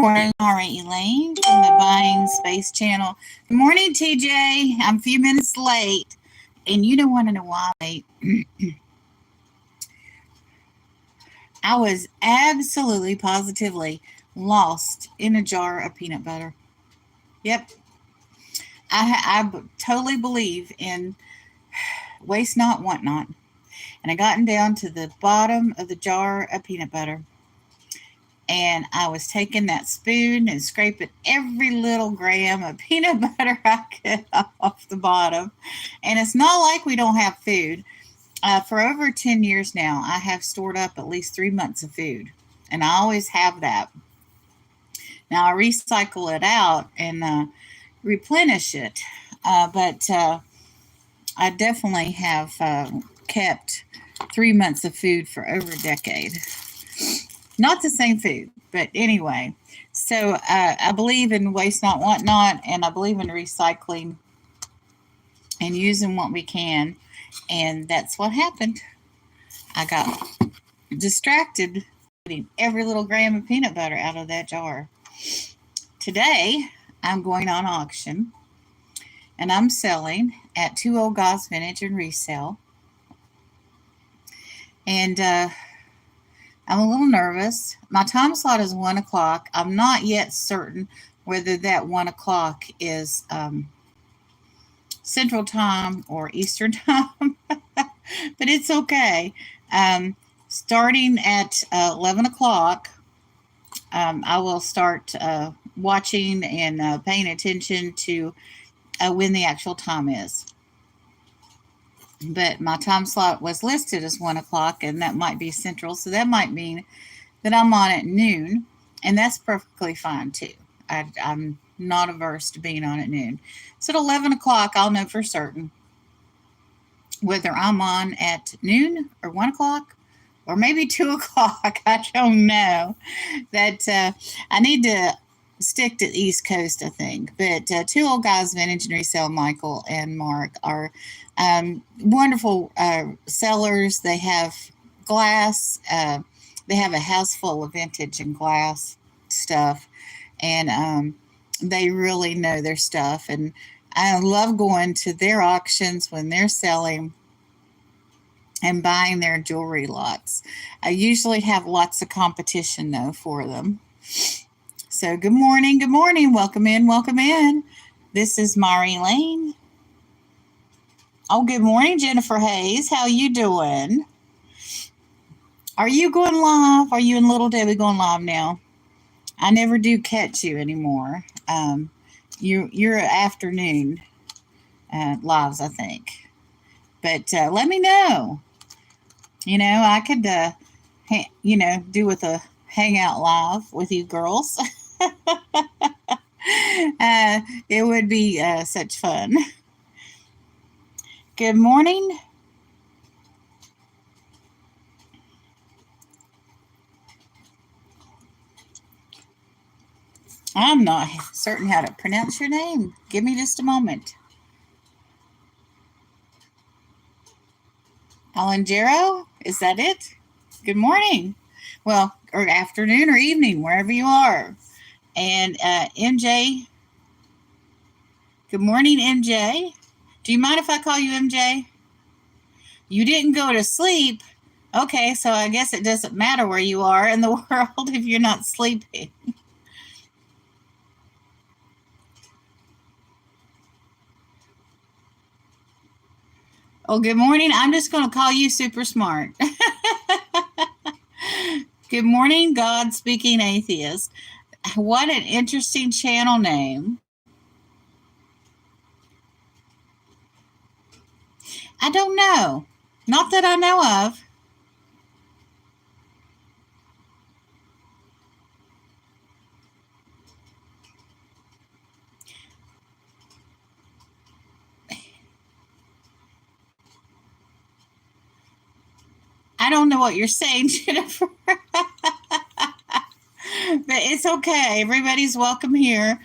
morning, all right, Elaine from the Buying Space Channel. Good morning, TJ. I'm a few minutes late, and you don't want to know why I'm late. I was absolutely, positively lost in a jar of peanut butter. Yep, I totally believe in waste not, want not. And I gotten down to the bottom of the jar of peanut butter. And I was taking that spoon and scraping every little gram of peanut butter I could off the bottom. And it's not like we don't have food. For over 10 years now, I have stored up at least 3 months of food. And I always have that. Now I recycle it out and replenish it. But I definitely have kept 3 months of food for over a decade. Not the same food, but anyway. So I believe in waste not, want not, and I believe in recycling and using what we can. And that's what happened. I got distracted putting every little gram of peanut butter out of that jar. Today, I'm going on auction and I'm selling at Two Old Guys Vintage and Resale. And I'm a little nervous. My time slot is 1 o'clock. I'm not yet certain whether that 1 o'clock is Central Time or Eastern Time, but it's okay. Starting at 11 o'clock, I will start watching and paying attention to when the actual time is. But my time slot was listed as 1 o'clock, and that might be Central, so that might mean that I'm on at noon, and that's perfectly fine too. I'm not averse to being on at noon. So at 11 o'clock, I'll know for certain whether I'm on at noon or 1 o'clock or maybe 2 o'clock. I don't know. That I need to stick to the East Coast, I think. But Two Old Guys Vintage and Resale, Michael and Mark, are wonderful sellers. They have glass. They have a house full of vintage and glass stuff. And they really know their stuff. And I love going to their auctions when they're selling and buying their jewelry lots. I usually have lots of competition, though, for them. So good morning, good morning. Welcome in, welcome in. This is Mari Lane. Oh, good morning, Jennifer Hayes. How you doing? Are you going live? Are you and Little Debbie going live now? I never do catch you anymore. You're afternoon lives, I think. But let me know. You know, I could, do with a hangout live with you girls. It would be such fun. Good morning. I'm not certain how to pronounce your name. Give me just a moment. Alangero, is that it? Good morning. Well, or afternoon or evening, wherever you are. And MJ, good morning, MJ. Do you mind if I call you MJ? You didn't go to sleep. Okay, so I guess it doesn't matter where you are in the world if you're not sleeping. Oh, good morning. I'm just going to call you super smart. Good morning, God Speaking Atheist. What an interesting channel name. I don't know. Not that I know of. I don't know what you're saying, Jennifer. But it's okay. Everybody's welcome here.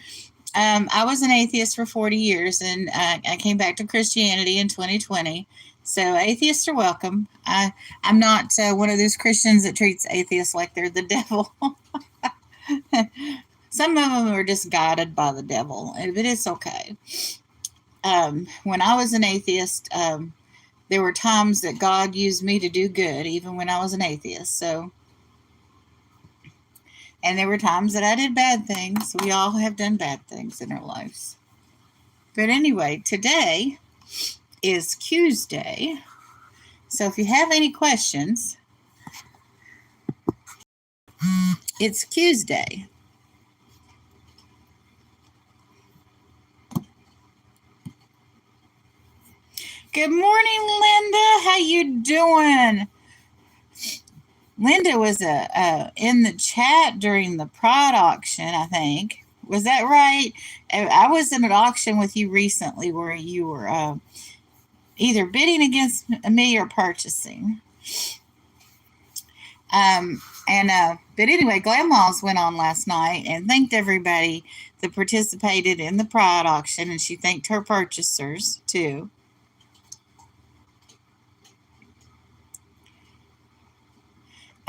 I was an atheist for 40 years, and I came back to Christianity in 2020. So atheists are welcome. I'm not one of those Christians that treats atheists like they're the devil. some of them are just guided by the devil, but it's okay. When I was an atheist, there were times that God used me to do good, even when I was an atheist. So, and there were times that I did bad things. We all have done bad things in our lives. But anyway, today is Q's Day. So if you have any questions, it's Q's Day. Good morning, Linda. How you doing? Linda was in the chat during the pride auction, I think. Was that right? I was in an auction with you recently where you were either bidding against me or purchasing. But anyway, Grandma's went on last night and thanked everybody that participated in the pride auction, and she thanked her purchasers too.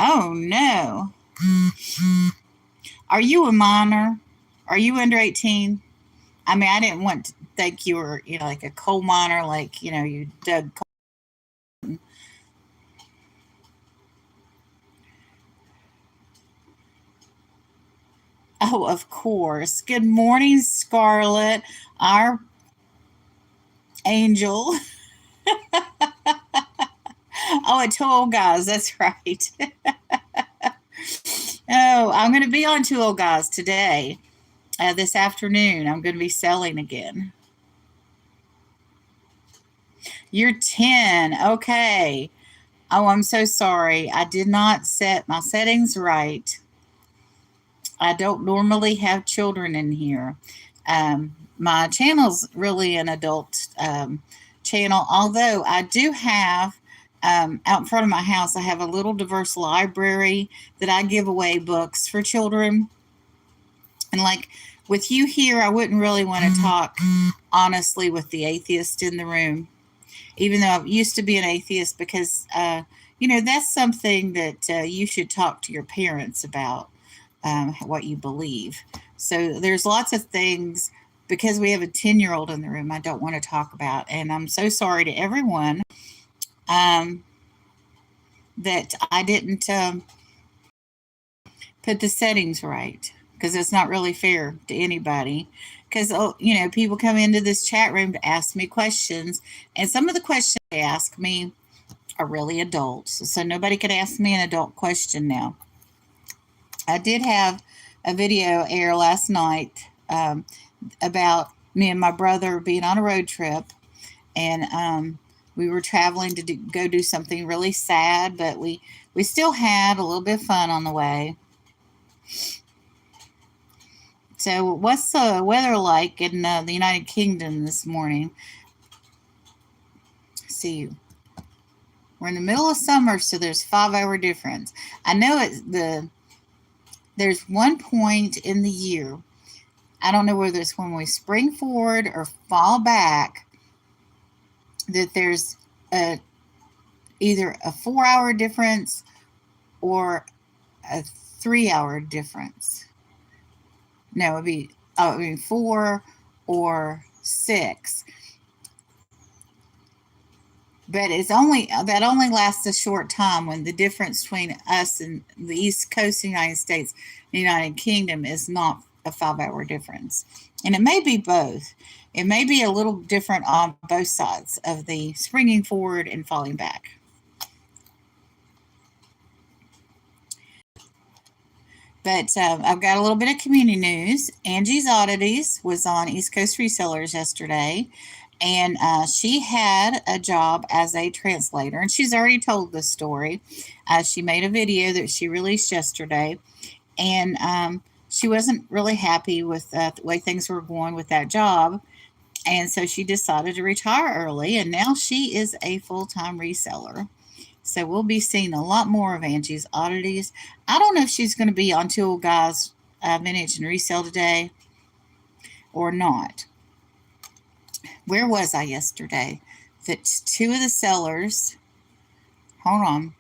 Oh no. Are you a minor? Are you under 18? I mean, I didn't want to think you were, like a coal miner, like, you dug coal. Oh, of course. Good morning, Scarlett, our angel. Oh, at Tool Guys, that's right. Oh, I'm going to be on Tool Guys today. This afternoon, I'm going to be selling again. You're 10. Okay. Oh, I'm so sorry. I did not set my settings right. I don't normally have children in here. My channel's really an adult channel, although I do have out in front of my house, I have a little diverse library that I give away books for children. And like with you here, I wouldn't really want to talk honestly with the atheist in the room, even though I used to be an atheist, because, that's something that you should talk to your parents about, what you believe. So there's lots of things, because we have a 10-year-old in the room, I don't want to talk about. And I'm so sorry to everyone that I didn't put the settings right, because it's not really fair to anybody. Because, people come into this chat room to ask me questions, and some of the questions they ask me are really adult. So nobody could ask me an adult question now. I did have a video air last night about me and my brother being on a road trip, and we were traveling to go do something really sad, but we still had a little bit of fun on the way. So what's the weather like in the United Kingdom this morning? Let's see, we're in the middle of summer, so there's 5-hour difference. I know there's one point in the year, I don't know whether it's when we spring forward or fall back, that there's either a 4-hour difference or a 3-hour difference. No, it'd be 4 or 6. But that only lasts a short time, when the difference between us and the East Coast of the United States and the United Kingdom is not a 5-hour difference. And it may be both. It may be a little different on both sides of the springing forward and falling back. But I've got a little bit of community news. Angie's Oddities was on East Coast Resellers yesterday, and she had a job as a translator, and she's already told this story. She made a video that she released yesterday, and she wasn't really happy with the way things were going with that job, and so she decided to retire early, and now she is a full-time reseller. So we'll be seeing a lot more of Angie's Oddities. I don't know if she's going to be on Tool Guys Vintage and Resale today or not. Where was I yesterday? That two of the sellers, hold on.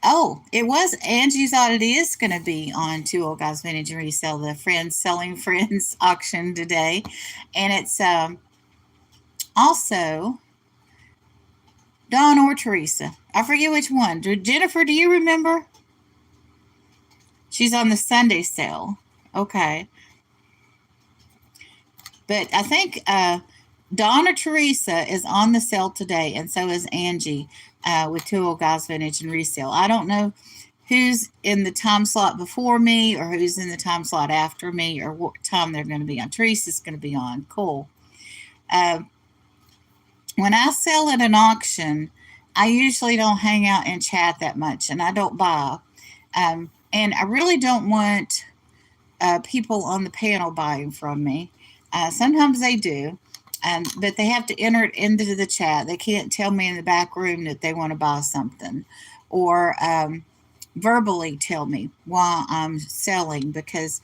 Oh, it was Angie's Oddity is going to be on Two Old Guys Vintage and Resell, the Friends Selling Friends auction today. And it's also Dawn or Teresa. I forget which one. Jennifer, do you remember? She's on the Sunday sale. Okay. But I think Dawn or Teresa is on the sale today, and so is Angie with Two Old Guys Vintage and Resale. I don't know who's in the time slot before me or who's in the time slot after me or what time they're going to be on. Teresa's going to be on. Cool. When I sell at an auction, I usually don't hang out and chat that much, and I don't buy. And I really don't want people on the panel buying from me. Sometimes they do, but they have to enter it into the chat. They can't tell me in the back room that they want to buy something or verbally tell me why I'm selling, because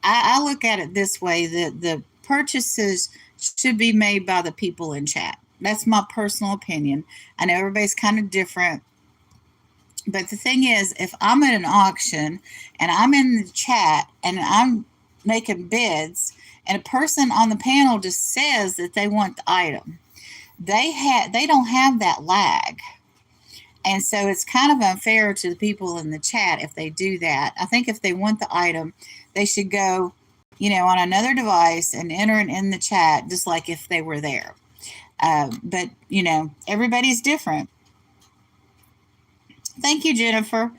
I look at it this way, that the purchases should be made by the people in chat. That's my personal opinion. I know everybody's kind of different. But the thing is, if I'm at an auction and I'm in the chat and I'm making bids and a person on the panel just says that they want the item, they don't have that lag. And so it's kind of unfair to the people in the chat if they do that. I think if they want the item, they should go, on another device and enter it in the chat just like if they were there. But everybody's different. Thank you, Jennifer.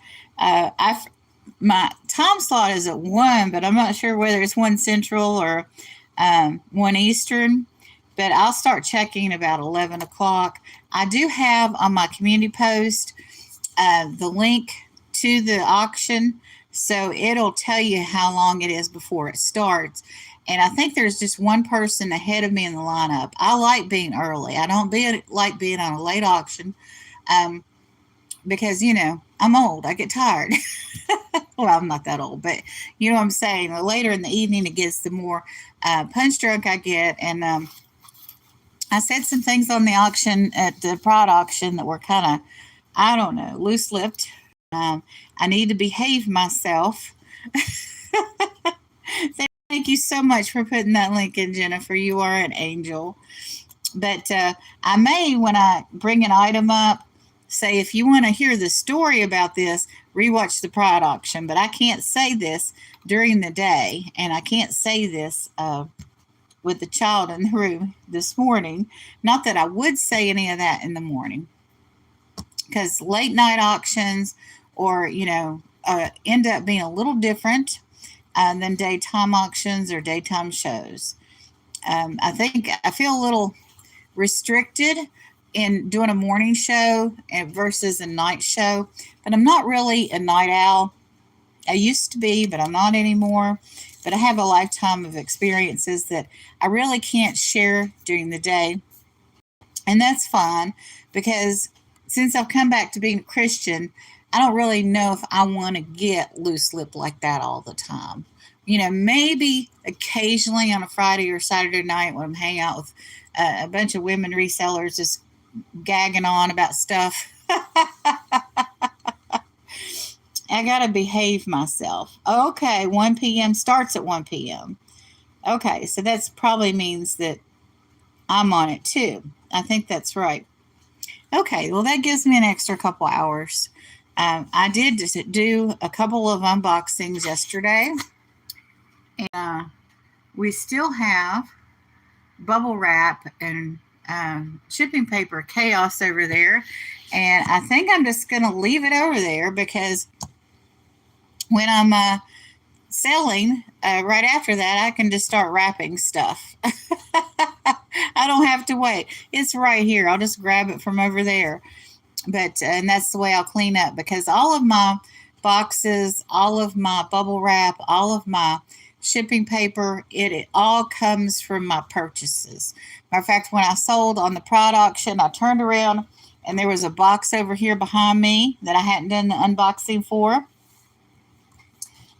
My time slot is at 1, but I'm not sure whether it's 1 Central or 1 Eastern. But I'll start checking about 11 o'clock. I do have on my community post the link to the auction, so it'll tell you how long it is before it starts. And I think there's just one person ahead of me in the lineup. I like being early. I don't like being on a late auction. Because, I'm old. I get tired. Well, I'm not that old, but you know what I'm saying. The later in the evening it gets, the more punch drunk I get. And I said some things on the auction, at the prod auction, that were kind of, I don't know, loose-lipped. I need to behave myself. Thank you so much for putting that link in, Jennifer. You are an angel. But I may, when I bring an item up, say, if you want to hear the story about this, rewatch the pride auction. But I can't say this during the day, and I can't say this with the child in the room this morning. Not that I would say any of that in the morning, because late night auctions or end up being a little different than daytime auctions or daytime shows. I think I feel a little restricted in doing a morning show versus a night show, but I'm not really a night owl. I used to be, but I'm not anymore. But I have a lifetime of experiences that I really can't share during the day. And that's fine, because since I've come back to being a Christian, I don't really know if I want to get loose-lipped like that all the time. Maybe occasionally on a Friday or Saturday night when I'm hanging out with a bunch of women resellers just gagging on about stuff. I got to behave myself. Okay, 1 p.m. starts at 1 p.m. Okay, so that probably means that I'm on it too. I think that's right. Okay, well, that gives me an extra couple hours. I did just do a couple of unboxings yesterday. And we still have bubble wrap and shipping paper chaos over there. And I think I'm just going to leave it over there, because when I'm selling, right after that, I can just start wrapping stuff. I don't have to wait. It's right here. I'll just grab it from over there. And that's the way I'll clean up, because all of my boxes, all of my bubble wrap, all of my shipping paper, it all comes from my purchases. Matter of fact, when I sold on the prod auction, I turned around and there was a box over here behind me that I hadn't done the unboxing for.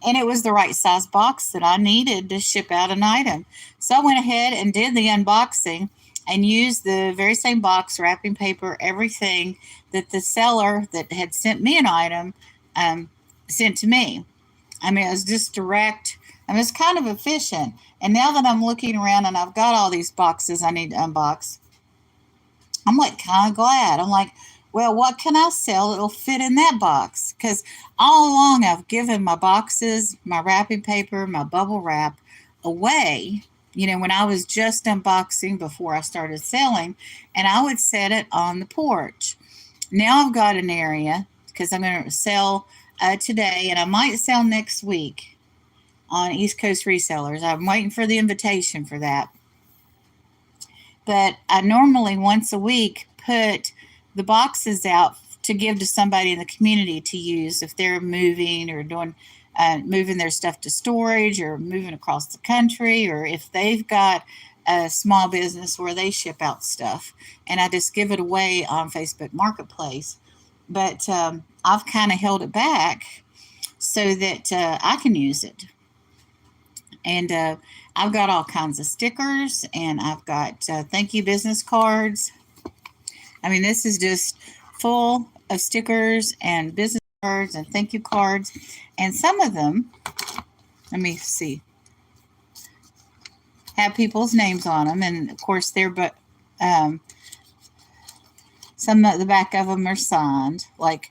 And it was the right size box that I needed to ship out an item. So I went ahead and did the unboxing. and used the very same box, wrapping paper, everything that the seller that had sent me an item um, sent to me. I mean, it was just direct. I mean, it's kind of efficient. And now that I'm looking around and I've got all these boxes I need to unbox, I'm like kind of glad. I'm like, well, what can I sell that'll fit in that box? Because all along I've given my boxes, my wrapping paper, my bubble wrap away. When I was just unboxing before I started selling, and I would set it on the porch. Now I've got an area because I'm going to sell today, and I might sell next week on East Coast Resellers. I'm waiting for the invitation for that. But I normally once a week put the boxes out to give to somebody in the community to use if they're moving or doing moving their stuff to storage or moving across the country, or if they've got a small business where they ship out stuff, and I just give it away on Facebook Marketplace. But I've kind of held it back so that I can use it. And I've got all kinds of stickers, and I've got thank you business cards. I mean, this is just full of stickers and business cards and thank you cards. And some of them, let me see, have people's names on them. And of course, they're some of the back of them are signed. Like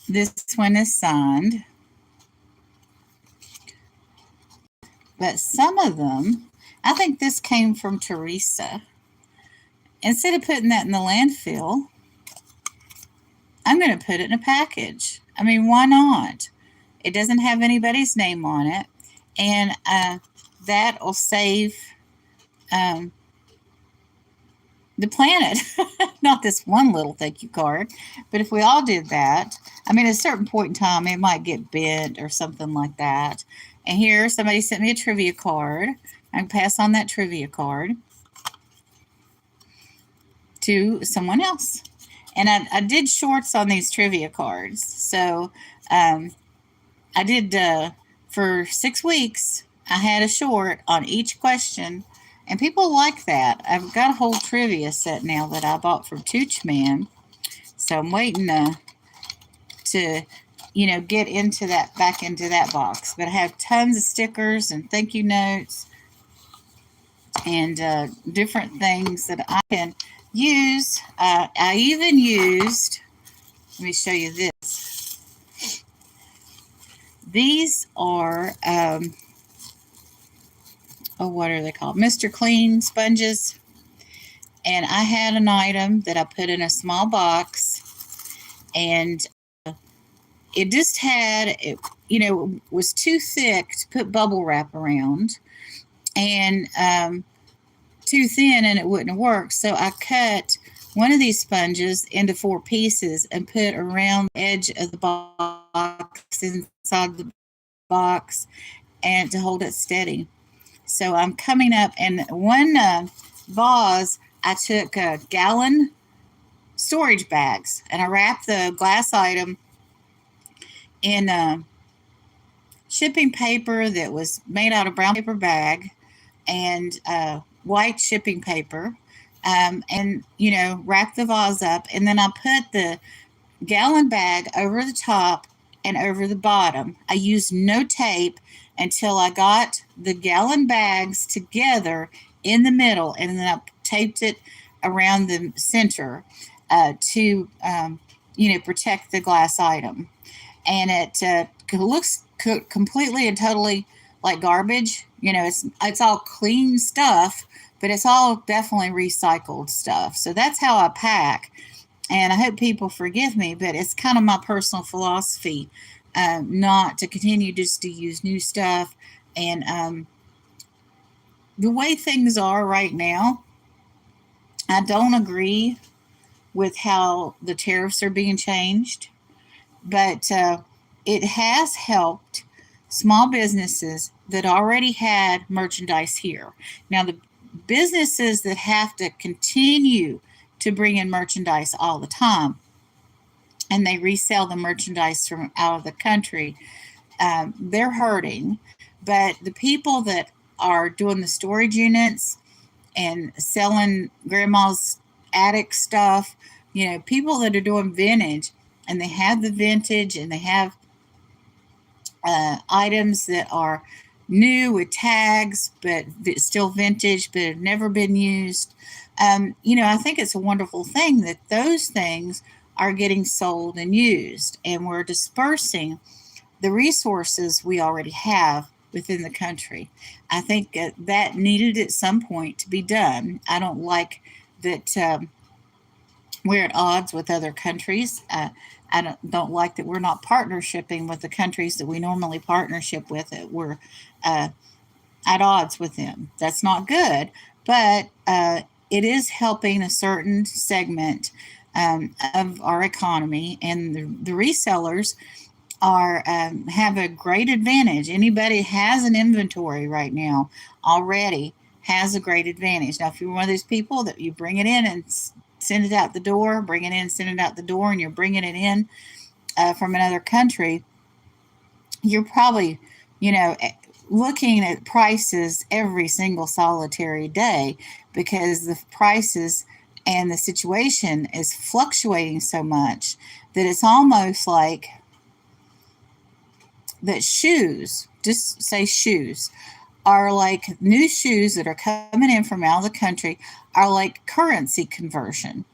this one is signed. But some of them, I think this came from Teresa. Instead of putting that in the landfill, I'm going to put it in a package. I mean, why not? It doesn't have anybody's name on it. And that will save the planet. Not this one little thank you card. But if we all did that, I mean, at a certain point in time, it might get bent or something like that. And here, somebody sent me a trivia card. I can pass on that trivia card to someone else. And I did shorts on these trivia cards. So I did, for 6 weeks, I had a short on each question. And people like that. I've got a whole trivia set now that I bought from Tooch Man. So I'm waiting to get into that, back into that box. But I have tons of stickers and thank you notes and different things that I can use. I even used, let me show you this. These are, what are they called? Mr. Clean sponges. And I had an item that I put in a small box, and it just had, it was too thick to put bubble wrap around, and too thin, and it wouldn't work. So I cut one of these sponges into 4 pieces and put around the edge of the box, inside the box, and to hold it steady. So I'm coming up, and one vase, I took gallon storage bags, and I wrapped the glass item in shipping paper that was made out of brown paper bag and white shipping paper, and wrap the vase up, and then I put the gallon bag over the top and over the bottom. I used no tape until I got the gallon bags together in the middle, and then I taped it around the center to protect the glass item. And it looks completely and totally like garbage. It's all clean stuff, but it's all definitely recycled stuff. So that's how I pack. And I hope people forgive me, but it's kind of my personal philosophy not to continue just to use new stuff. And the way things are right now, I don't agree with how the tariffs are being changed, but it has helped small businesses that already had merchandise here. Now, the businesses that have to continue to bring in merchandise all the time, and they resell the merchandise from out of the country, they're hurting. But the people that are doing the storage units and selling grandma's attic stuff. People that are doing vintage, and they have the vintage, and they have items that are new with tags, but still vintage, but have never been used. I think it's a wonderful thing that those things are getting sold and used, and we're dispersing the resources we already have within the country. I think that needed at some point to be done. I don't like that we're at odds with other countries. I don't like that we're not partnershiping with the countries that we normally partnership with. That we're uh, at odds with them. That's not good, but it is helping a certain segment of our economy, and the resellers are have a great advantage. Anybody has an inventory right now already has a great advantage. Now, if you're one of those people that you bring it in and send it out the door, bring it in, send it out the door, and you're bringing it in from another country, you're probably, you know, looking at prices every single solitary day, because the prices and the situation is fluctuating so much that it's almost like that shoes, just say shoes, are like new shoes that are coming in from out of the country are like currency conversion,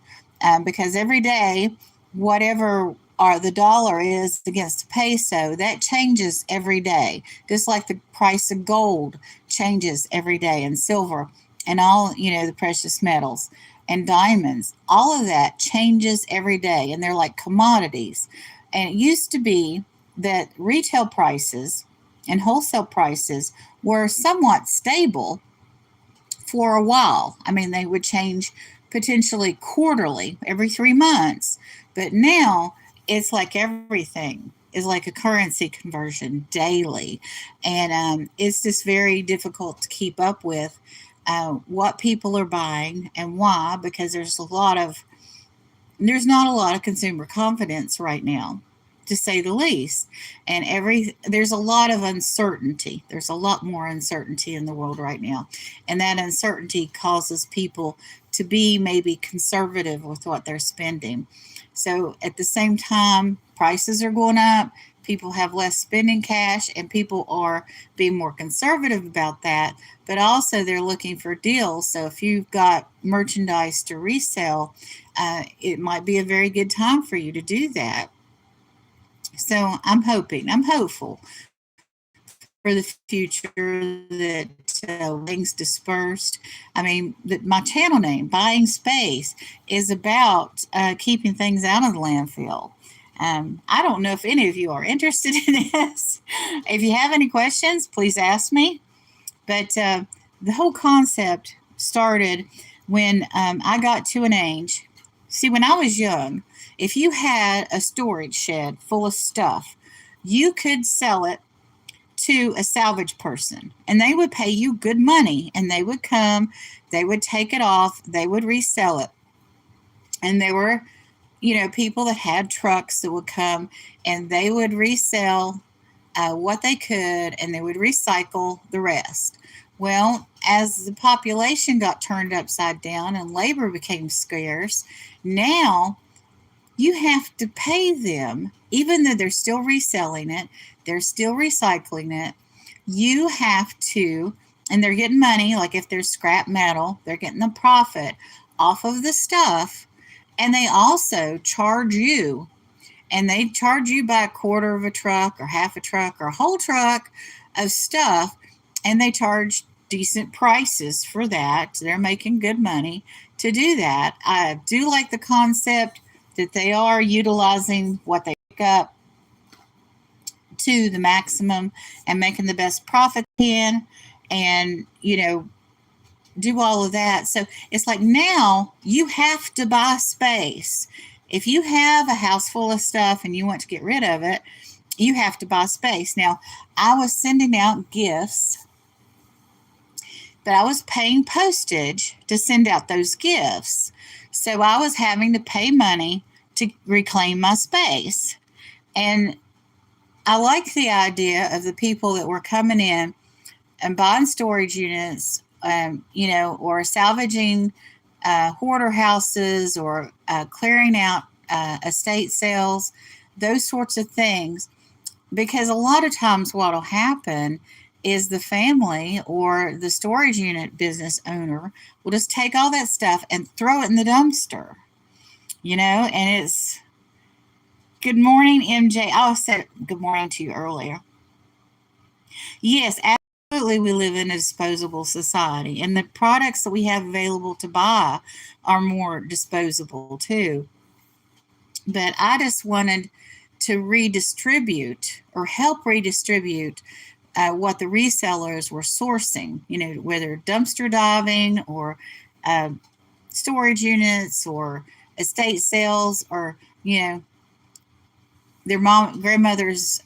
because every day, whatever the dollar is against the peso, that changes every day, just like the price of gold changes every day, and silver, and all, the precious metals and diamonds, all of that changes every day, and they're like commodities. And it used to be that retail prices and wholesale prices were somewhat stable for a while. I mean, they would change potentially quarterly, every 3 months. But now it's like everything is like a currency conversion daily. And it's just very difficult to keep up with what people are buying and why, because there's not a lot of consumer confidence right now, to say the least. And there's a lot of uncertainty. There's a lot more uncertainty in the world right now. And that uncertainty causes people to be maybe conservative with what they're spending. So at the same time, prices are going up, people have less spending cash, and people are being more conservative about that. But also, they're looking for deals. So if you've got merchandise to resell, it might be a very good time for you to do that. So I'm hopeful for the future that things dispersed. I mean, my channel name, Buying Space, is about keeping things out of the landfill. I don't know if any of you are interested in this. If you have any questions, please ask me. But the whole concept started when I got to an age. See, when I was young, if you had a storage shed full of stuff, you could sell it to a salvage person, and they would pay you good money, and they would come, they would take it off, they would resell it. And there were, people that had trucks that would come, and they would resell what they could, and they would recycle the rest. Well, as the population got turned upside down and labor became scarce, now you have to pay them, even though they're still reselling it, they're still recycling it. You have to, and they're getting money, like if there's scrap metal, they're getting the profit off of the stuff. And they also charge you, and they charge you by a quarter of a truck or half a truck or a whole truck of stuff, and they charge decent prices for that. They're making good money to do that. I do like the concept that they are utilizing what they pick up to the maximum and making the best profit they can, and do all of that. So it's like now you have to buy space. If you have a house full of stuff and you want to get rid of it, you have to buy space. Now, I was sending out gifts, but I was paying postage to send out those gifts. So I was having to pay money to reclaim my space. And I like the idea of the people that were coming in and buying storage units or salvaging hoarder houses, or clearing out estate sales, those sorts of things. Because a lot of times what will happen is the family or the storage unit business owner will just take all that stuff and throw it in the dumpster, and it's good morning, MJ. I said good morning to you earlier. Yes, absolutely. We live in a disposable society, and the products that we have available to buy are more disposable too. But I just wanted to redistribute or help redistribute what the resellers were sourcing, whether dumpster diving or uh, storage units or estate sales or, their grandmother's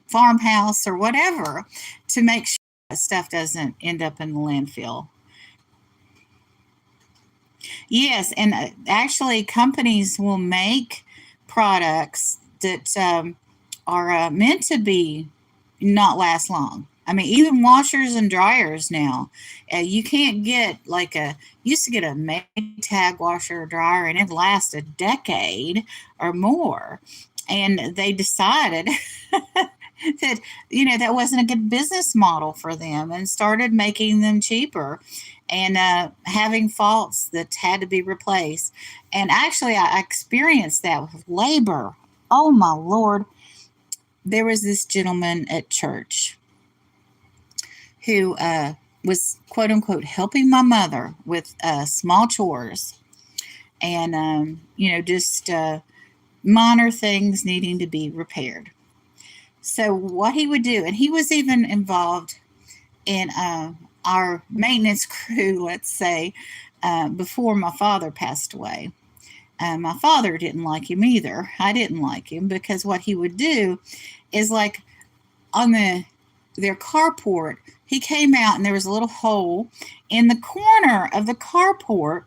farmhouse or whatever, to make sure that stuff doesn't end up in the landfill. Yes, and actually, companies will make products that are meant to be not last long. I mean, even washers and dryers now, you can't get like used to get a Maytag washer or dryer and it last a decade or more. And they decided that, that wasn't a good business model for them and started making them cheaper and having faults that had to be replaced. And actually, I experienced that with labor. Oh, my Lord. There was this gentleman at church who was, quote unquote, helping my mother with small chores and, just minor things needing to be repaired. So, what he would do, and he was even involved in our maintenance crew, let's say, before my father passed away. My father didn't like him either. I didn't like him because what he would do is like on their carport, he came out and there was a little hole in the corner of the carport,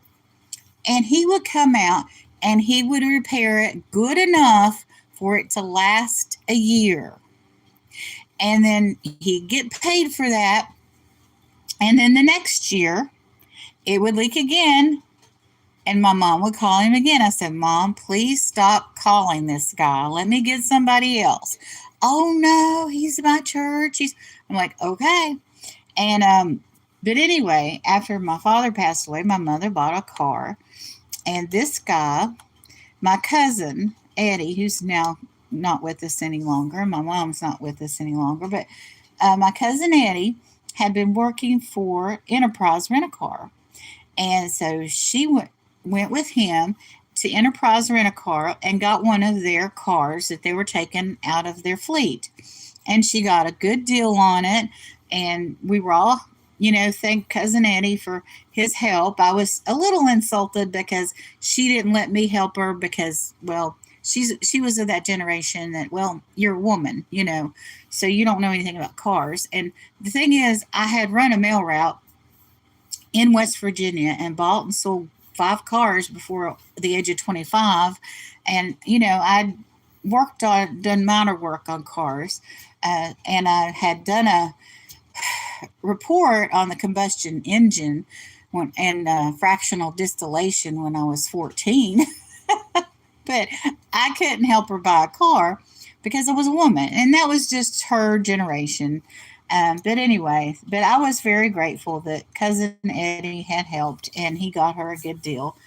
and he would come out and he would repair it good enough for it to last a year. And then he'd get paid for that. And then the next year, it would leak again. And my mom would call him again. I said, Mom, please stop calling this guy. Let me get somebody else. Oh, no, he's my church. I'm like, okay. And, but anyway, after my father passed away, my mother bought a car. And this guy, my cousin, Eddie, who's now not with us any longer, my mom's not with us any longer, but my cousin Eddie had been working for Enterprise Rent-A-Car. And so she went with him to Enterprise Rent-A-Car and got one of their cars that they were taking out of their fleet. And she got a good deal on it. And we were all, thank Cousin Eddie for his help. I was a little insulted because she didn't let me help her because, well, she was of that generation that, well, you're a woman, so you don't know anything about cars. And the thing is, I had run a mail route in West Virginia and bought and sold 5 cars before the age of 25. And, I'd done minor work on cars, and I had done a report on the combustion engine and fractional distillation when I was 14. But I couldn't help her buy a car because I was a woman, and that was just her generation. But anyway, I was very grateful that Cousin Eddie had helped, and he got her a good deal.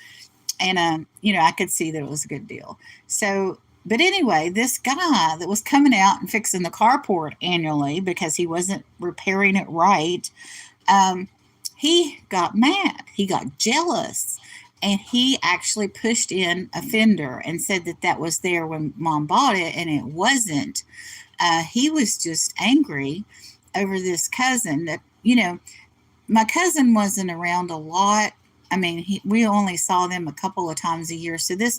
And, I could see that it was a good deal. So, but anyway, this guy that was coming out and fixing the carport annually because he wasn't repairing it right, he got mad. He got jealous. And he actually pushed in a fender and said that was there when Mom bought it, and it wasn't. He was just angry over this cousin that, my cousin wasn't around a lot. I mean, we only saw them a couple of times a year. So this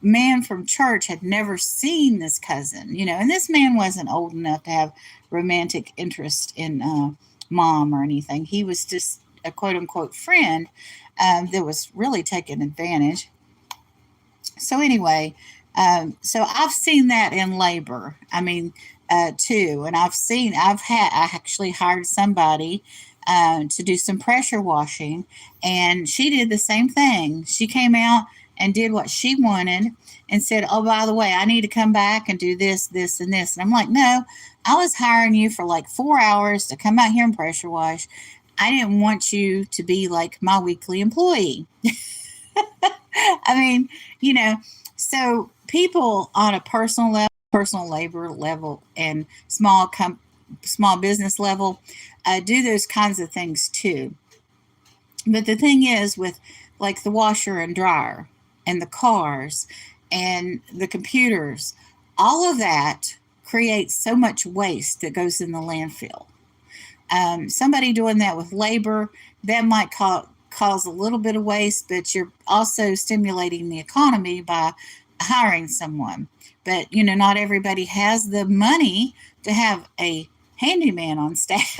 man from church had never seen this cousin, and this man wasn't old enough to have romantic interest in Mom or anything. He was just a quote unquote friend that was really taking advantage. So anyway, so I've seen that in labor. I mean, too, and I actually hired somebody to do some pressure washing, and she did the same thing. She came out and did what she wanted and said, "Oh, by the way, I need to come back and do this, this, and this." And I'm like, "No, I was hiring you for like 4 hours to come out here and pressure wash. I didn't want you to be like my weekly employee." I mean, you know, so people on a personal level, personal labor level, and small business level do those kinds of things too. But the thing is, with like the washer and dryer and the cars and the computers, all of that creates so much waste that goes in the landfill. Somebody doing that with labor, that might cause a little bit of waste, but you're also stimulating the economy by hiring someone. But not everybody has the money to have a handyman on staff.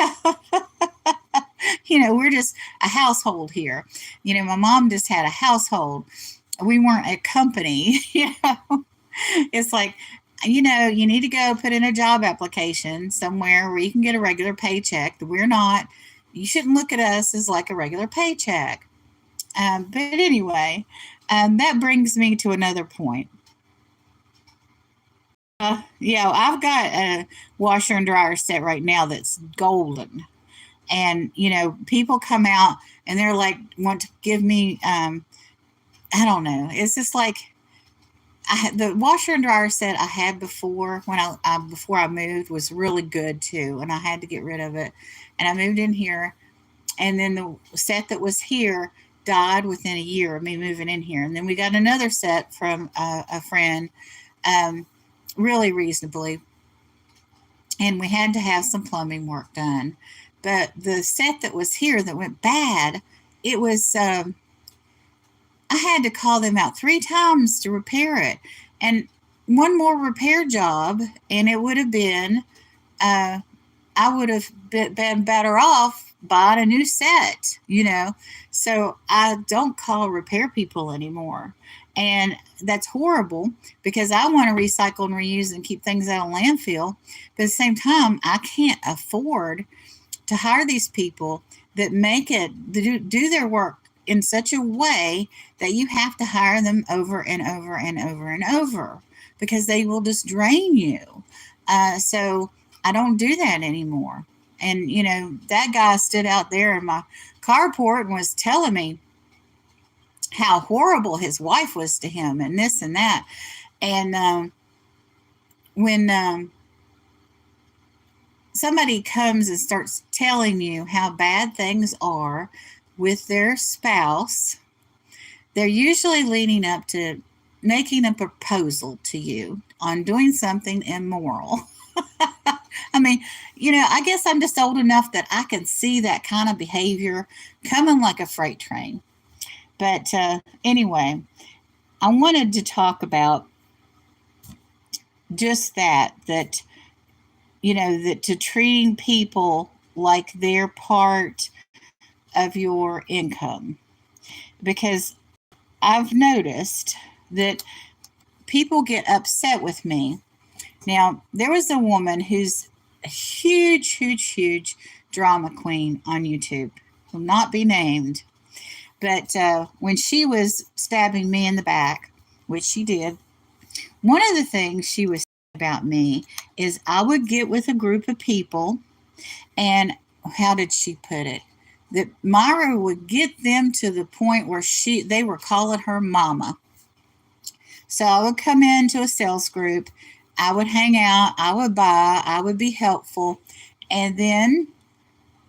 We're just a household here. My mom just had a household. We weren't a company. It's like, you need to go put in a job application somewhere where you can get a regular paycheck. We're not, you shouldn't look at us as like a regular paycheck. But anyway, that brings me to another point. Yeah, I've got a washer and dryer set right now that's golden. And, people come out and they're like, want to give me, I don't know. It's just like, the washer and dryer set I had before when before I moved was really good too, and I had to get rid of it. And I moved in here, and then the set that was here died within a year of me moving in here. And then we got another set from a friend, um, really reasonably, and we had to have some plumbing work done. But the set that was here that went bad, it was. I had to call them out 3 times to repair it. And one more repair job, and it would have been, uh, I would have been better off buying a new set. So I don't call repair people anymore. And that's horrible because I want to recycle and reuse and keep things out of landfill. But at the same time, I can't afford to hire these people that make it do their work in such a way that you have to hire them over and over and over and over because they will just drain you. So I don't do that anymore. And that guy stood out there in my carport and was telling me how horrible his wife was to him and this and that. And when somebody comes and starts telling you how bad things are with their spouse, they're usually leading up to making a proposal to you on doing something immoral. I mean, I guess I'm just old enough that I can see that kind of behavior coming like a freight train. But anyway, I wanted to talk about just that to treating people like they're part of your income. Because I've noticed that people get upset with me. Now, there was a woman who's a huge, huge, huge drama queen on YouTube, will not be named. But when she was stabbing me in the back, which she did, one of the things she was saying about me is I would get with a group of people, and how did she put it? That Myra would get them to the point where they were calling her mama. So I would come into a sales group, I would hang out, I would buy, I would be helpful, and then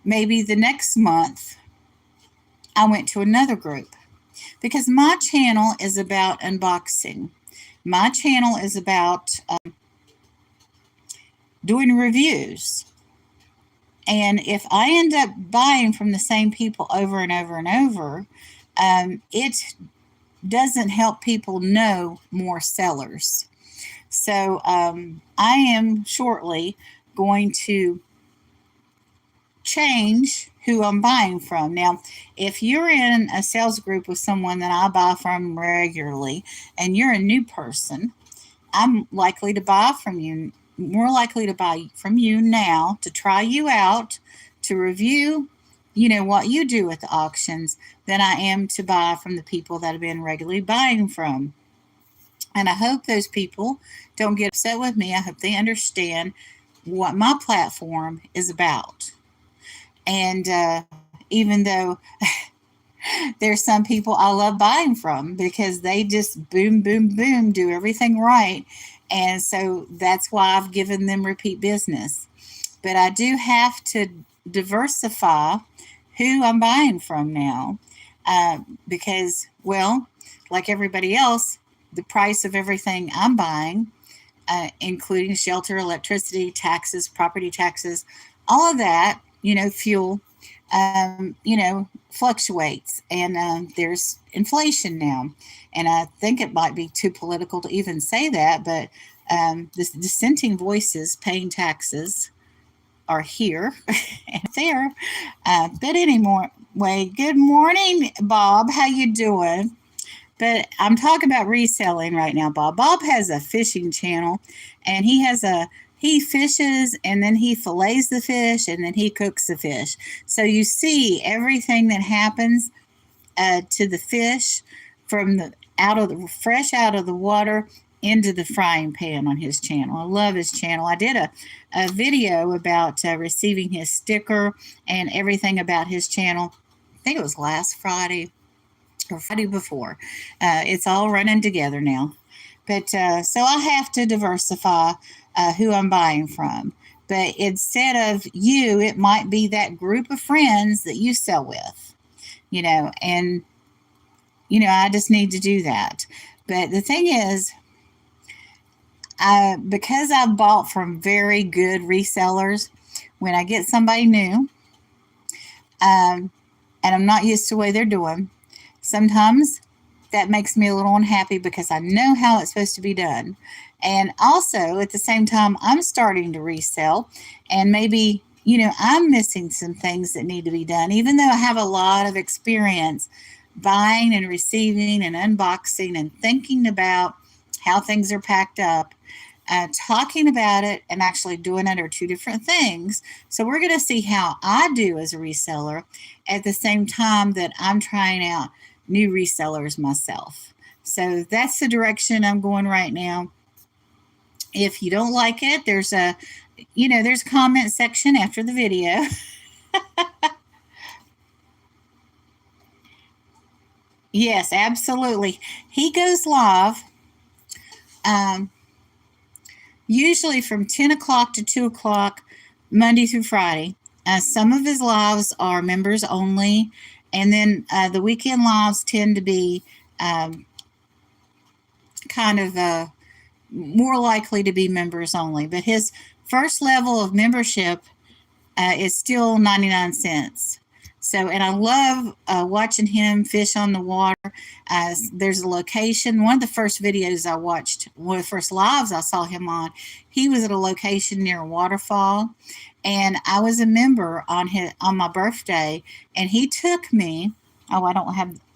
maybe the next month I went to another group because my channel is about unboxing. My channel is about doing reviews. And if I end up buying from the same people over and over and over, it doesn't help people know more sellers. So I am shortly going to change who I'm buying from. Now, if you're in a sales group with someone that I buy from regularly and you're a new person, I'm likely to buy from you, more likely to buy from you now to try you out, to review, what you do with the auctions than I am to buy from the people that I've been regularly buying from. And I hope those people don't get upset with me. I hope they understand what my platform is about. And even though there's some people I love buying from because they just boom, boom, boom, do everything right. And so that's why I've given them repeat business. But I do have to diversify who I'm buying from now because, well, like everybody else, the price of everything I'm buying, including shelter, electricity, taxes, property taxes, all of that, fuel, fluctuates. And there's inflation now. And I think it might be too political to even say that, but the dissenting voices paying taxes are here and there. But anyway, good morning, Bob. How you doing? But I'm talking about reselling right now, Bob. Bob has a fishing channel, and he fishes, and then he fillets the fish, and then he cooks the fish. So you see everything that happens to the fish from the fresh out of the water into the frying pan on his channel. I love his channel. I did a video about receiving his sticker and everything about his channel. I think it was last Friday or Friday before. It's all running together now. But so I have to diversify who I'm buying from. But instead of you, it might be that group of friends that you sell with, and, I just need to do that. But the thing is, because I've bought from very good resellers, when I get somebody new, and I'm not used to the way they're doing, sometimes that makes me a little unhappy because I know how it's supposed to be done. And also, at the same time, I'm starting to resell, and maybe, I'm missing some things that need to be done, even though I have a lot of experience buying and receiving and unboxing and thinking about how things are packed up. Talking about it and actually doing it are two different things. So we're going to see how I do as a reseller at the same time that I'm trying out new resellers myself. So that's the direction I'm going right now. If you don't like it, there's a comment section after the video. Yes, absolutely. He goes live usually from 10 o'clock to 2 o'clock, Monday through Friday. Some of his lives are members only, and then the weekend lives tend to be kind of more likely to be members only. But his first level of membership is still 99 cents. So, and I love watching him fish on the water. There's a location. One of the first videos I watched, one of the first lives I saw him on, he was at a location near a waterfall, and I was a member on my birthday, and he took me. Oh,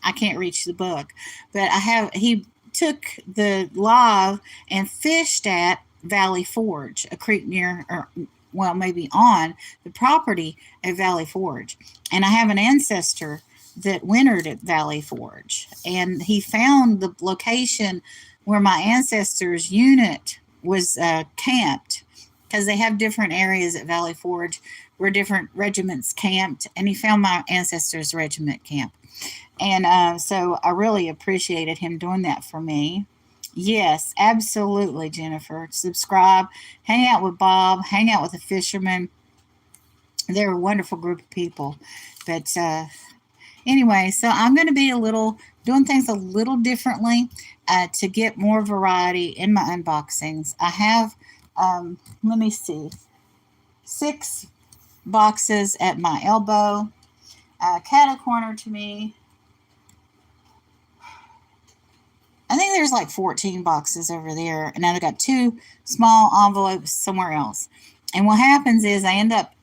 I can't reach the book, but he took the live and fished at Valley Forge, a creek near, or well, maybe on the property at Valley Forge. And I have an ancestor that wintered at Valley Forge, and he found the location where my ancestor's unit was camped, because they have different areas at Valley Forge where different regiments camped, and he found my ancestor's regiment camp. And so I really appreciated him doing that for me. Yes, absolutely, Jennifer. Subscribe, hang out with Bob, hang out with the fishermen. They're a wonderful group of people. But anyway, so I'm going to be doing things a little differently to get more variety in my unboxings. I have, let me see, 6 boxes at my elbow, cattle corner to me. I think there's like 14 boxes over there, and I've got 2 small envelopes somewhere else. And what happens is I end up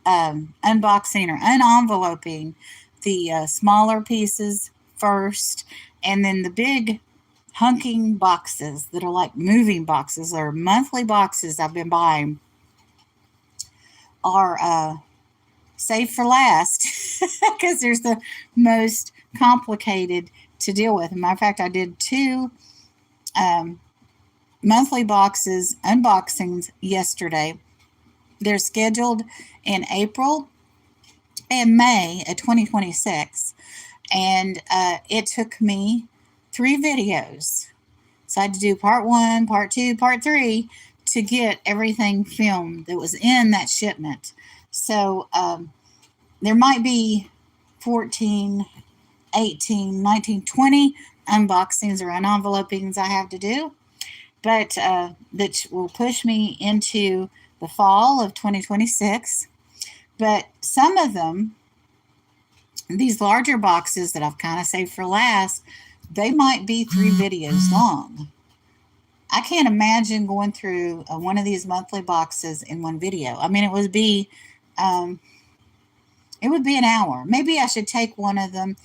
unboxing or unenveloping the smaller pieces first, and then the big hunking boxes that are like moving boxes or monthly boxes I've been buying are saved for last. because there's the most complicated to deal with. As a matter of fact, I did two um, monthly boxes unboxings yesterday. They're scheduled in April and May of 2026. And it took me 3 videos. So I had to do part 1, part 2, part 3 to get everything filmed that was in that shipment. So there might be 14, 18, 19, 20 unboxings or unenvelopings I have to do, but that will push me into the fall of 2026. But some of them, these larger boxes that I've kind of saved for last, they might be 3 videos long. I can't imagine going through one of these monthly boxes in one video. I mean, um, it would be an hour. Maybe I should take one of them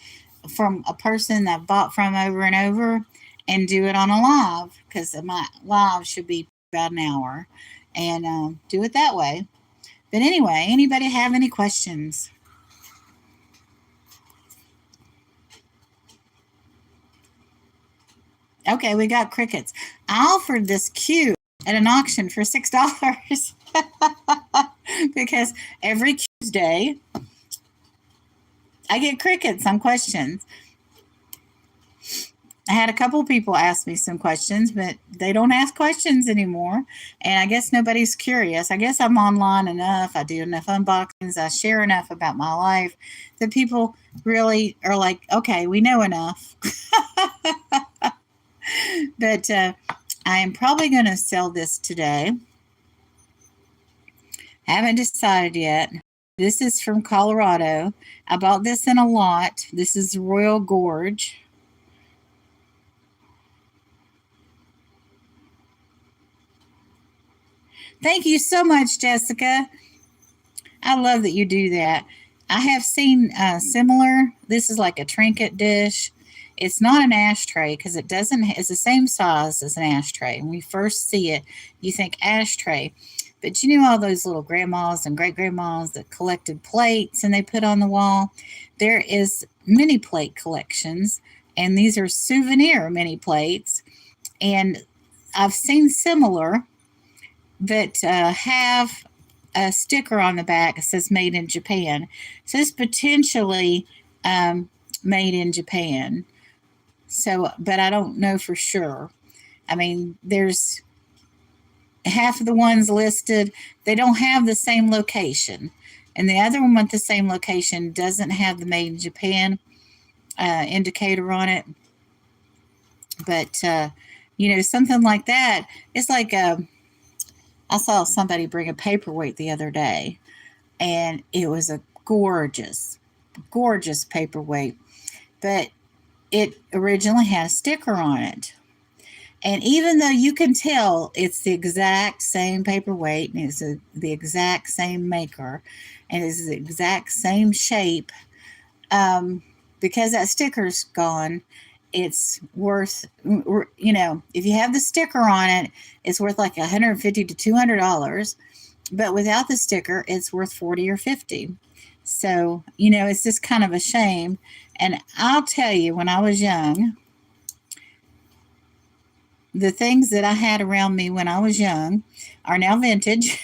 from a person that I've bought from over and over and do it on a live, because my live should be about an hour, and do it that way. But anyway, anybody have any questions? Okay, we got crickets. I offered this cube at an auction for $6 because every Tuesday I get crickets on questions. I had a couple people ask me some questions, but they don't ask questions anymore. And I guess nobody's curious. I guess I'm online enough. I do enough unboxings. I share enough about my life that people really are like, okay, we know enough. But I am probably going to sell this today. Haven't decided yet. This is from Colorado. I bought this in a lot. This is Royal Gorge. Thank you so much, Jessica. I love that you do that. I have seen similar. This is like a trinket dish. It's not an ashtray because it doesn't. It's the same size as an ashtray. When you first see it, you think ashtray, but you know all those little grandmas and great grandmas that collected plates and they put on the wall. There is mini plate collections, and these are souvenir mini plates. And I've seen similar that have a sticker on the back that says "Made in Japan." It says potentially made in Japan. So, but I don't know for sure. I mean, there's half of the ones listed, they don't have the same location. And the other one with the same location doesn't have the Made in Japan indicator on it. But, something like that. It's like I saw somebody bring a paperweight the other day, and it was a gorgeous, gorgeous paperweight. But it originally had a sticker on it. And even though you can tell it's the exact same paperweight and it's the exact same maker and it's the exact same shape, because that sticker's gone, it's worth, if you have the sticker on it, it's worth like $150 to $200. But without the sticker, it's worth 40 or 50. So, it's just kind of a shame. And I'll tell you, when I was young, the things that I had around me when I was young are now vintage.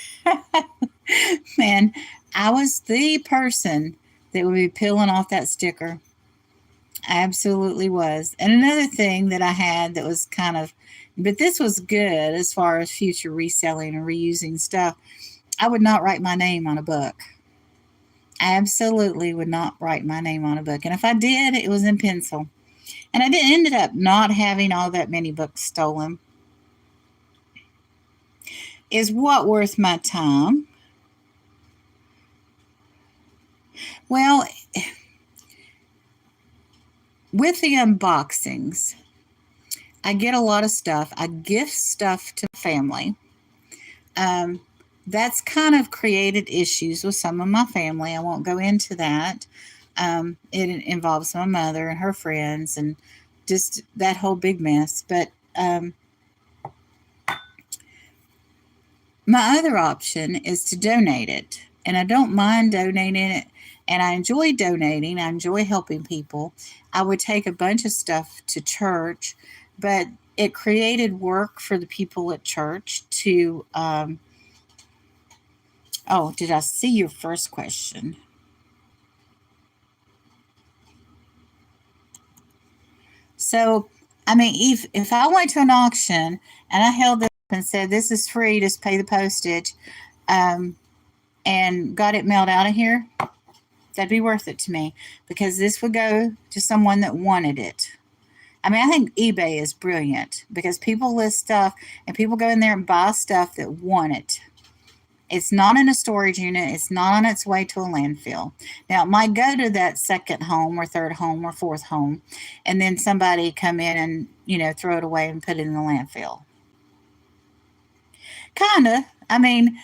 Man, I was the person that would be peeling off that sticker. I absolutely was. And another thing that I had that was but this was good as far as future reselling and reusing stuff. I would not write my name on a book. I absolutely would not write my name on a book. And if I did, it was in pencil. And I ended up not having all that many books stolen. Is what worth my time? Well, with the unboxings, I get a lot of stuff. I gift stuff to family. That's kind of created issues with some of my family. I won't go into that. It involves my mother and her friends and just that whole big mess. But my other option is to donate it. And I don't mind donating it and I enjoy donating. I enjoy helping people. I would take a bunch of stuff to church, but it created work for the people at church to. Oh, did I see your first question? So, I mean, if I went to an auction and I held this up and said, "This is free, just pay the postage," um, and got it mailed out of here, that'd be worth it to me because this would go to someone that wanted it. I mean, I think eBay is brilliant because people list stuff and people go in there and buy stuff that want it. It's not in a storage unit. It's not on its way to a landfill. Now, it might go to that second home or third home or fourth home, and then somebody come in and, throw it away and put it in the landfill. Kind of. I mean,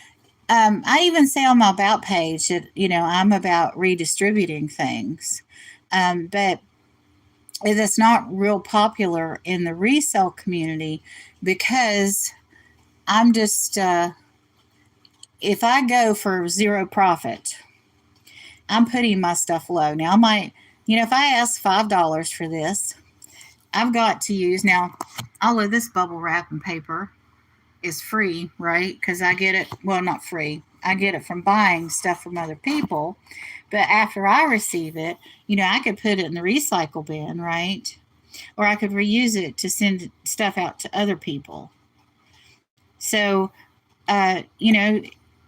I even say on my about page that, I'm about redistributing things. But that's not real popular in the resale community because I'm just, if I go for zero profit, I'm putting my stuff low. Now, I might, if I ask $5 for this, I've got to use, now, all of this bubble wrap and paper is free, right? Because I get it, well, not free. I get it from buying stuff from other people. But after I receive it, I could put it in the recycle bin, right? Or I could reuse it to send stuff out to other people. So, uh, you know,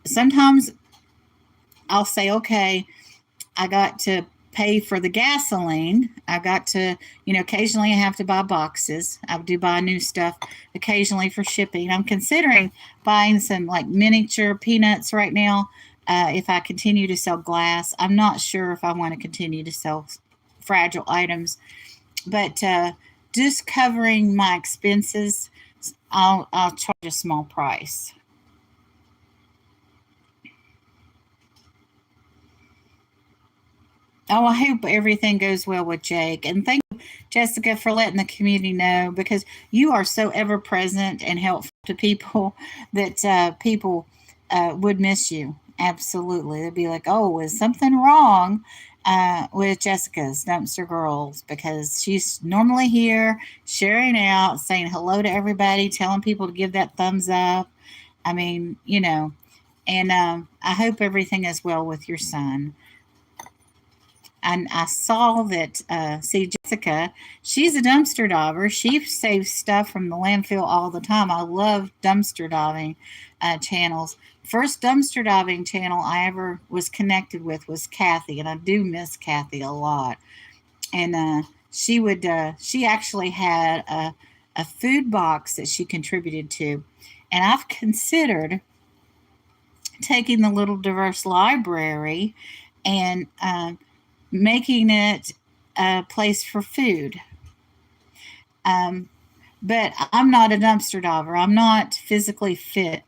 sometimes I'll say, okay, I got to pay for the gasoline. I got to, occasionally I have to buy boxes. I do buy new stuff occasionally for shipping. I'm considering buying some like miniature peanuts right now. If I continue to sell glass, I'm not sure if I want to continue to sell fragile items, but just covering my expenses, I'll charge a small price. Oh, I hope everything goes well with Jake. And thank you, Jessica, for letting the community know because you are so ever present and helpful to people that people would miss you. Absolutely. They'd be like, oh, is something wrong with Jessica's Dumpster Girls? Because she's normally here sharing out, saying hello to everybody, telling people to give that thumbs up. I mean, and I hope everything is well with your son. And I saw that, see, Jessica, she's a dumpster diver. She saves stuff from the landfill all the time. I love dumpster diving channels. First dumpster diving channel I ever was connected with was Kathy, and I do miss Kathy a lot. And she actually had a food box that she contributed to. And I've considered taking the little diverse library and making it a place for food. Um, but I'm not a dumpster diver. I'm not physically fit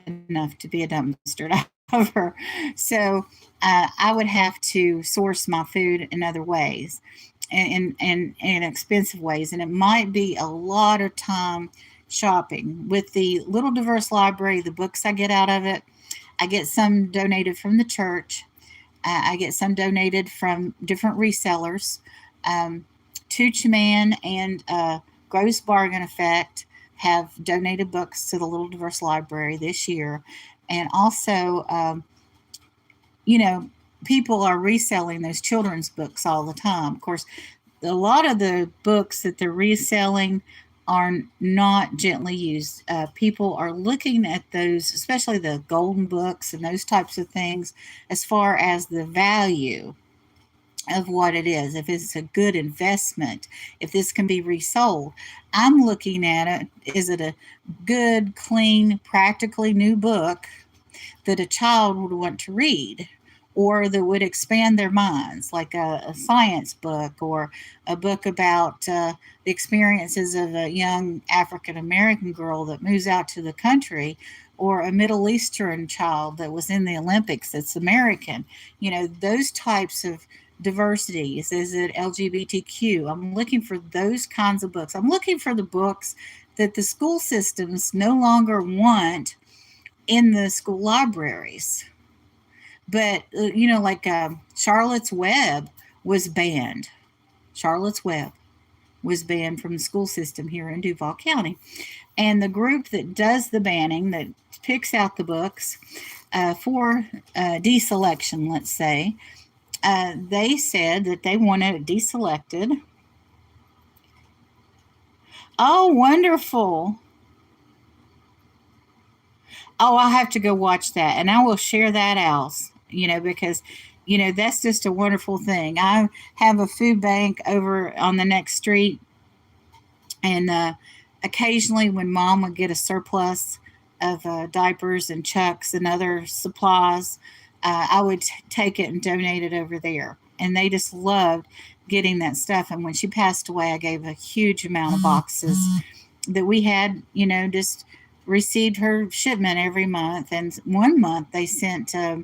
enough to be a dumpster diver. So I would have to source my food in other ways and in expensive ways. And it might be a lot of time shopping. With the little diverse library, the books I get out of it, I get some donated from the church. I get some donated from different resellers. Tooch Man and Gross Bargain Effect have donated books to the Little Diverse Library this year. And also, people are reselling those children's books all the time. Of course, a lot of the books that they're reselling are not gently used. People are looking at those, especially the golden books and those types of things, as far as the value of what it is, if it's a good investment, if this can be resold. I'm looking at it, is it a good, clean, practically new book that a child would want to read? Or that would expand their minds, like a science book or a book about the experiences of a young African American girl that moves out to the country, or a Middle Eastern child that was in the Olympics that's American. Those types of diversities. Is it LGBTQ? I'm looking for those kinds of books. I'm looking for the books that the school systems no longer want in the school libraries. But, like Charlotte's Web was banned. Charlotte's Web was banned from the school system here in Duval County. And the group that does the banning, that picks out the books for deselection, let's say, they said that they wanted it deselected. Oh, wonderful. Oh, I'll have to go watch that, and I will share that out, because, that's just a wonderful thing. I have a food bank over on the next street, and occasionally when mom would get a surplus of diapers and chucks and other supplies, I would take it and donate it over there. And they just loved getting that stuff. And when she passed away, I gave a huge amount of boxes that we had, just received her shipment every month. And one month they sent a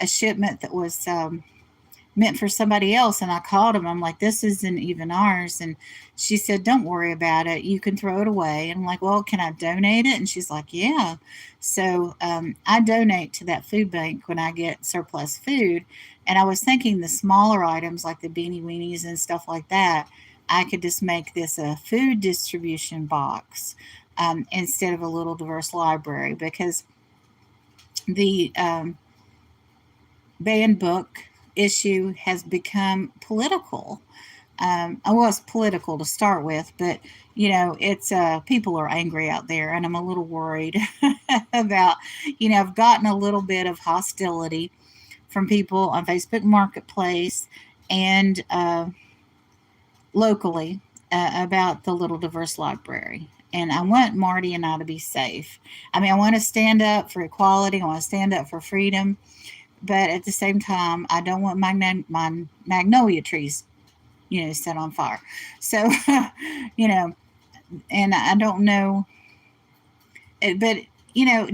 shipment that was meant for somebody else. And I called him. I'm like, this isn't even ours. And she said, don't worry about it. You can throw it away. And I'm like, well, can I donate it? And she's like, yeah. So I donate to that food bank when I get surplus food. And I was thinking the smaller items like the beanie weenies and stuff like that, I could just make this a food distribution box instead of a little diverse library, because the banned book issue has become political. I was political to start with, but it's people are angry out there, and I'm a little worried about. I've gotten a little bit of hostility from people on Facebook Marketplace and locally about the Little Diverse Library. And I want Marty and I to be safe. I mean, I want to stand up for equality. I want to stand up for freedom. But at the same time, I don't want my magnolia trees, set on fire. So, and I don't know, but,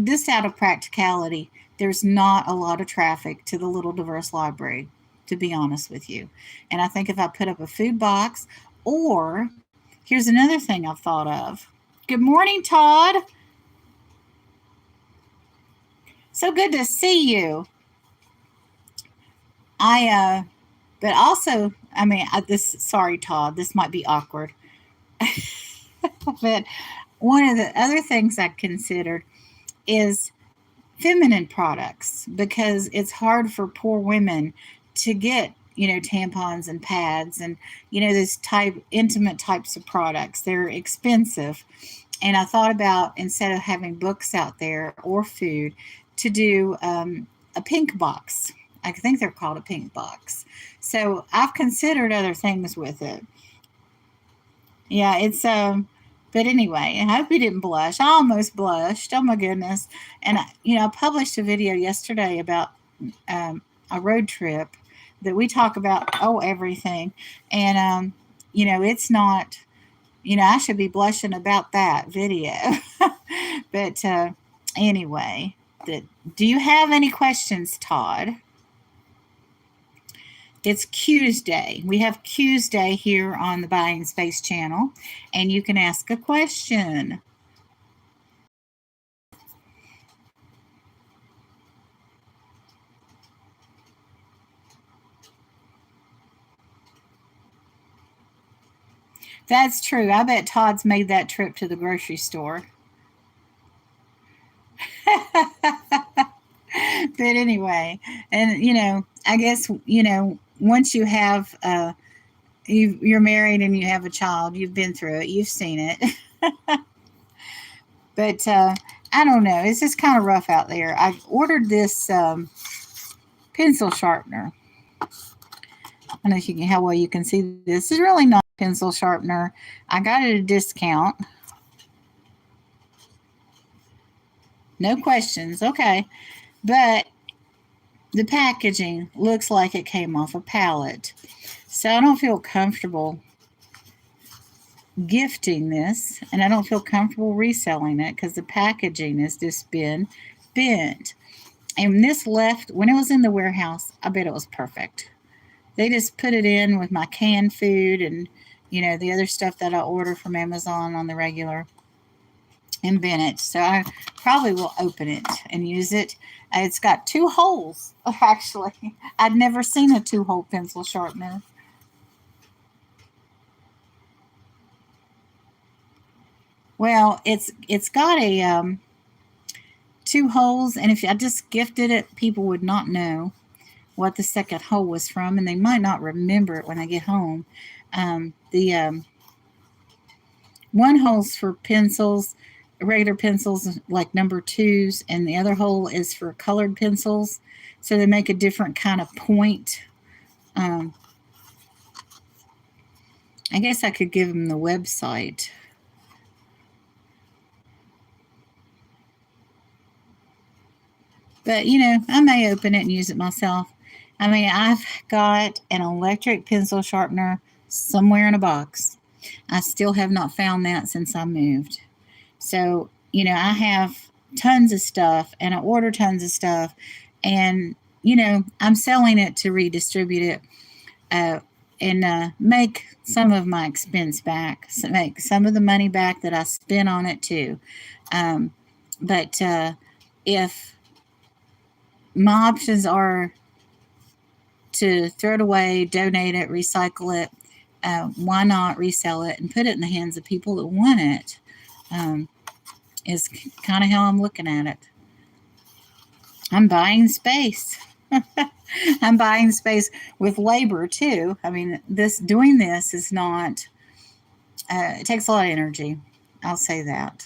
just out of practicality, there's not a lot of traffic to the Little Diverse Library, to be honest with you. And I think if I put up a food box, or here's another thing I've thought of. Good morning, Todd. So good to see you. But also, I mean, sorry, Todd, this might be awkward. But one of the other things I considered is feminine products, because it's hard for poor women to get, tampons and pads and, those intimate types of products. They're expensive. And I thought about, instead of having books out there or food, to do a pink box. I think they're called a pink box. So I've considered other things with it. Yeah, it's but anyway, I hope you didn't blush. I almost blushed. Oh my goodness. And I published a video yesterday about a road trip that we talk about everything. And it's not, I should be blushing about that video. But anyway, do you have any questions, Todd? It's Q's Day. We have Q's Day here on the Buying Space channel, and you can ask a question. That's true. I bet Todd's made that trip to the grocery store. But anyway, and I guess once you have you're married and you have a child, you've been through it, you've seen it. But I don't know, it's just kind of rough out there. I've ordered this pencil sharpener. I don't know if how well you can see this. This is really not a pencil sharpener. I got it at a discount. No questions. Okay. But the packaging looks like it came off a pallet. So I don't feel comfortable gifting this, and I don't feel comfortable reselling it because the packaging has just been bent. And this left, when it was in the warehouse, I bet it was perfect. They just put it in with my canned food and, the other stuff that I order from Amazon on the regular. in Bennett. So I probably will open it and use it. It's got two holes, actually. I'd never seen a two-hole pencil sharpener. Well, it's got a two holes, and if I just gifted it, people would not know what the second hole was from, and they might not remember it when they get home. The one hole's for pencils, regular pencils like number twos, and the other hole is for colored pencils. So they make a different kind of point. Um, I guess I could give them the website. But, I may open it and use it myself. I mean, I've got an electric pencil sharpener somewhere in a box. I still have not found that since I moved. So, I have tons of stuff and I order tons of stuff. And, I'm selling it to redistribute it and make some of my expense back, so make some of the money back that I spent on it too. But if my options are to throw it away, donate it, recycle it, why not resell it and put it in the hands of people that want it? Is kind of how I'm looking at it. I'm buying space. I'm buying space with labor too. I mean, doing this is not. It takes a lot of energy. I'll say that.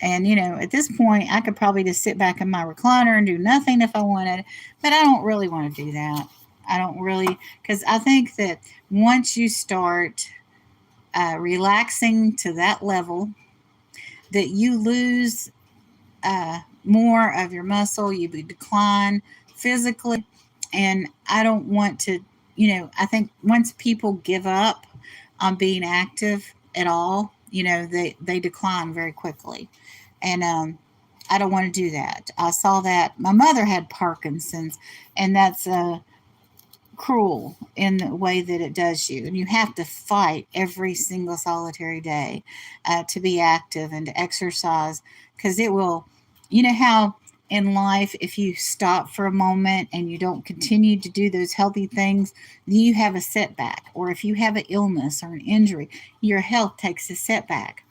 And at this point, I could probably just sit back in my recliner and do nothing if I wanted, but I don't really want to do that. I don't really, because I think that once you start relaxing to that level, that you lose more of your muscle, you decline physically. And I don't want to, I think once people give up on being active at all, they decline very quickly. And I don't want to do that. I saw that my mother had Parkinson's, and that's cruel in the way that it does you. And you have to fight every single solitary day to be active and to exercise because it will, how in life, if you stop for a moment and you don't continue to do those healthy things, you have a setback. Or if you have an illness or an injury, your health takes a setback.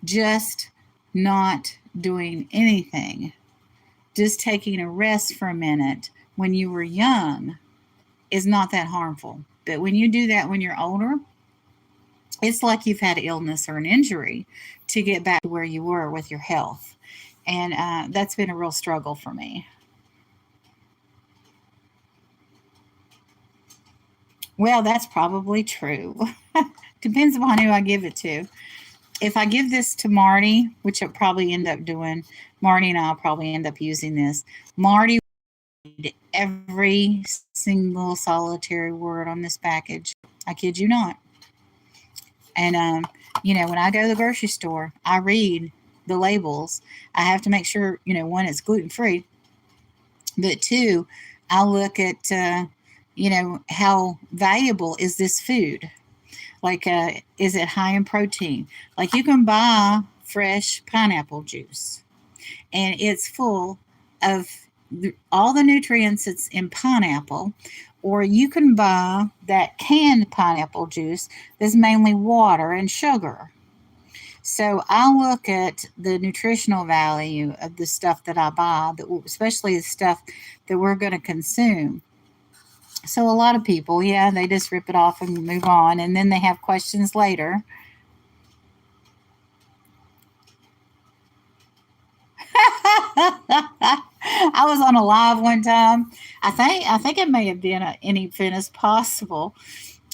Just not doing anything, just taking a rest for a minute when you were young is not that harmful. But when you do that when you're older, it's like you've had illness or an injury to get back to where you were with your health. And that's been a real struggle for me. Well, that's probably true. Depends upon who I give it to. If I give this to Marty, which I'll probably end up doing, Marty and I'll probably end up using this. Marty read every single solitary word on this package. I kid you not. And when I go to the grocery store, I read the labels. I have to make sure, one, it's gluten free, but two, I look at how valuable is this food. Like, is it high in protein? Like, you can buy fresh pineapple juice, and it's full of all the nutrients that's in pineapple, or you can buy that canned pineapple juice that's mainly water and sugar. So I look at the nutritional value of the stuff that I buy, especially the stuff that we're going to consume. So a lot of people, yeah, they just rip it off and move on, and then they have questions later. I was on a live one time. I think it may have been a Any Fitness Possible.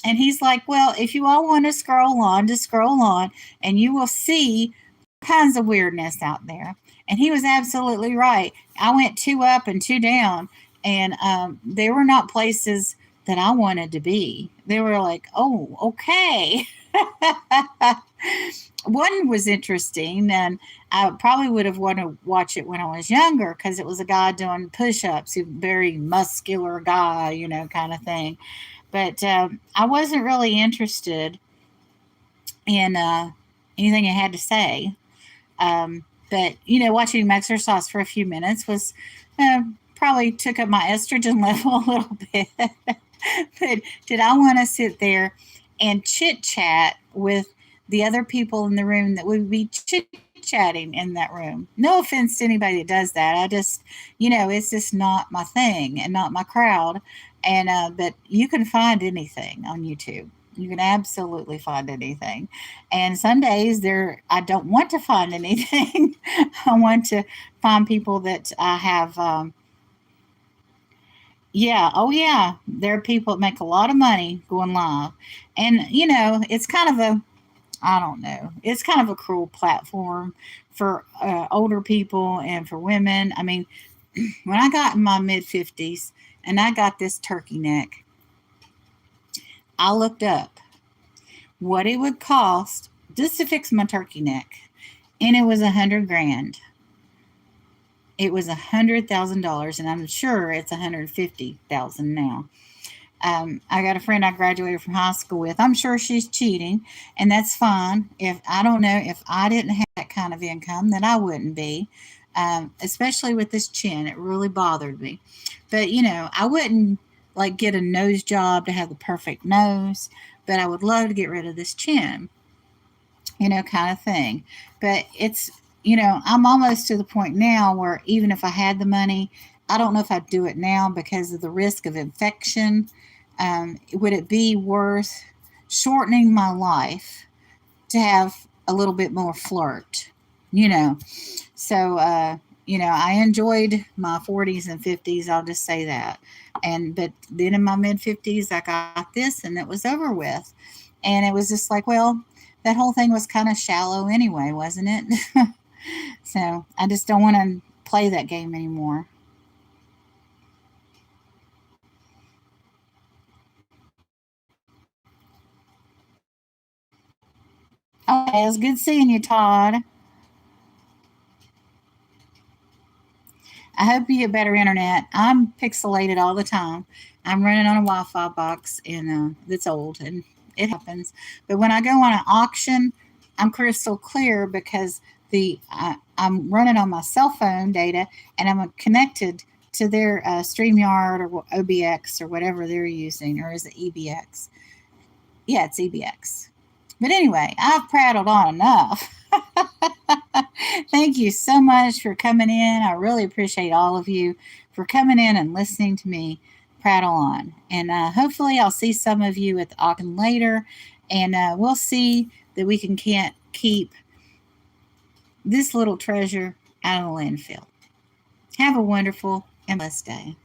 And he's like, well, if you all want to scroll on, just scroll on and you will see kinds of weirdness out there. And he was absolutely right. I went two up and two down, and they were not places that I wanted to be. They were like, oh, okay. One was interesting, and I probably would have wanted to watch it when I was younger because it was a guy doing push ups, a very muscular guy, kind of thing. But I wasn't really interested in anything I had to say. But watching him exercise for a few minutes was probably took up my estrogen level a little bit. But did I want to sit there and chit chat with the other people in the room that would be chit chatting in that room? No offense to anybody that does that. I just, it's just not my thing and not my crowd. And but you can find anything on YouTube. You can absolutely find anything. And some days I don't want to find anything. I want to find people that I have yeah, oh yeah. There are people that make a lot of money going live. And it's kind of a I don't know. It's kind of a cruel platform for older people and for women. I mean, when I got in my mid 50s and I got this turkey neck, I looked up what it would cost just to fix my turkey neck, and it was 100 grand. It was $100,000, and I'm sure it's 150,000 now. I got a friend I graduated from high school with. I'm sure she's cheating, and that's fine. If I don't know if I didn't have that kind of income, then I wouldn't be. Especially with this chin, it really bothered me. But I wouldn't like get a nose job to have the perfect nose, but I would love to get rid of this chin, kind of thing. But I'm almost to the point now where even if I had the money, I don't know if I'd do it now because of the risk of infection. Would it be worth shortening my life to have a little bit more flirt? You know, so I enjoyed my 40s and 50s. I'll just say that. But then in my mid 50s, I got this, and it was over with. And it was just like, well, that whole thing was kind of shallow anyway, wasn't it? So I just don't want to play that game anymore. Okay, it was good seeing you, Todd. I hope you get better internet. I'm pixelated all the time. I'm running on a Wi-Fi box and that's old, and it happens. But when I go on an auction, I'm crystal clear because I'm running on my cell phone data, and I'm connected to their StreamYard or OBX or whatever they're using, or is it EBX? Yeah, it's EBX. But anyway, I've prattled on enough. Thank you so much for coming in. I really appreciate all of you for coming in and listening to me prattle on. And hopefully, I'll see some of you at the auction later, and we'll see that we can't keep this little treasure out of the landfill. Have a wonderful and blessed day.